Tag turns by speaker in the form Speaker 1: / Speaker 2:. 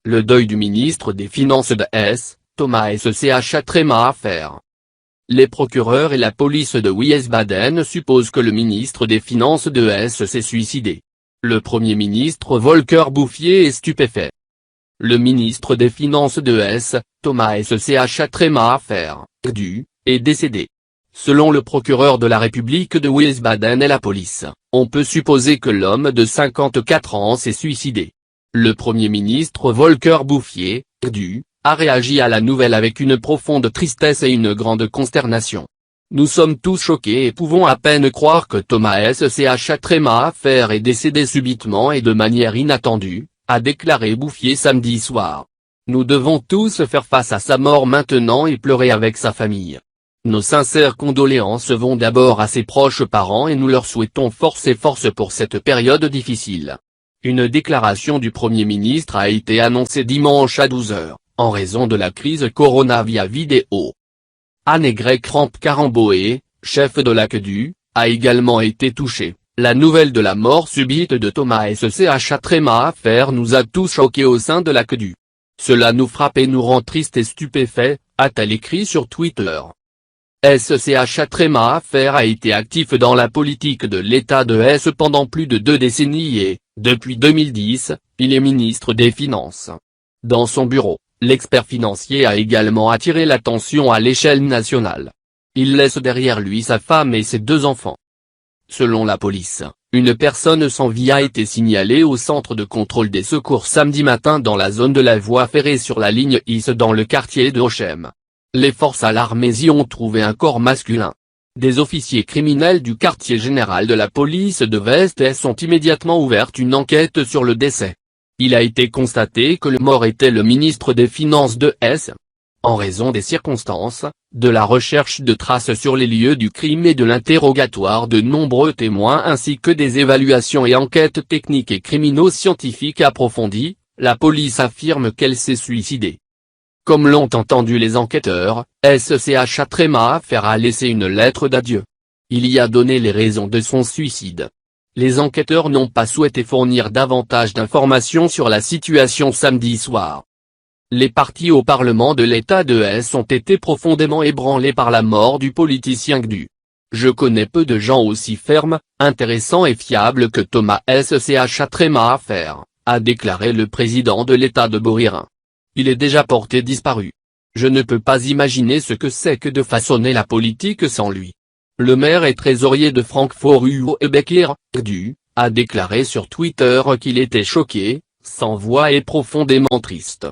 Speaker 1: Le deuil du ministre des Finances de Hesse, Thomas Schach a tréma à faire. Les procureurs et la police de Wiesbaden supposent que le ministre des Finances de Hesse s'est suicidé. Le Premier ministre Volker Bouffier est stupéfait. Le ministre des Finances de Hesse, Thomas Schach a tréma à faire, est décédé. Selon le procureur de la République de Wiesbaden et la police, on peut supposer que l'homme de 54 ans s'est suicidé. Le Premier ministre Volker Bouffier, a réagi à la nouvelle avec une profonde tristesse et une grande consternation. Nous sommes tous choqués et pouvons à peine croire que Thomas Schach a tréma à faire est décédé subitement et de manière inattendue, a déclaré Bouffier samedi soir. Nous devons tous faire face à sa mort maintenant et pleurer avec sa famille. Nos sincères condoléances vont d'abord à ses proches parents et nous leur souhaitons force pour cette période difficile. Une déclaration du Premier ministre a été annoncée dimanche à 12 h, en raison de la crise Corona via vidéo. Annegret Kramp-Karrenbauer, chef de la CDU, a également été touchée. La nouvelle de la mort subite de Thomas Schach a tréma à faire nous a tous choqués au sein de la CDU. Cela nous frappe et nous rend tristes et stupéfaits, a-t-elle écrit sur Twitter. Schach a tréma à faire a été actif dans la politique de l'État de Hesse pendant plus de 2 décennies et, depuis 2010, il est ministre des Finances. Dans son bureau, l'expert financier a également attiré l'attention à l'échelle nationale. Il laisse derrière lui sa femme et ses 2 enfants. Selon la police, une personne sans vie a été signalée au centre de contrôle des secours samedi matin dans la zone de la voie ferrée sur la ligne IS dans le quartier de Hochem. Les forces alarmées y ont trouvé un corps masculin. Des officiers criminels du quartier général de la police de West-Hesse ont immédiatement ouvert une enquête sur le décès. Il a été constaté que le mort était le ministre des Finances de Hesse. En raison des circonstances, de la recherche de traces sur les lieux du crime et de l'interrogatoire de nombreux témoins ainsi que des évaluations et enquêtes techniques et criminaux-scientifiques approfondies, la police affirme qu'elle s'est suicidée. Comme l'ont entendu les enquêteurs, Schach a tréma à faire a laissé une lettre d'adieu. Il y a donné les raisons de son suicide. Les enquêteurs n'ont pas souhaité fournir davantage d'informations sur la situation samedi soir. Les partis au Parlement de l'État de Hesse ont été profondément ébranlés par la mort du politicien CDU. Je connais peu de gens aussi fermes, intéressants et fiables que Thomas Schach a tréma à faire, a déclaré le président de l'État de Boirin. Il est déjà porté disparu. Je ne peux pas imaginer ce que c'est que de façonner la politique sans lui. Le maire et trésorier de Francfort Uwe Becker, a déclaré sur Twitter qu'il était choqué, sans voix et profondément triste.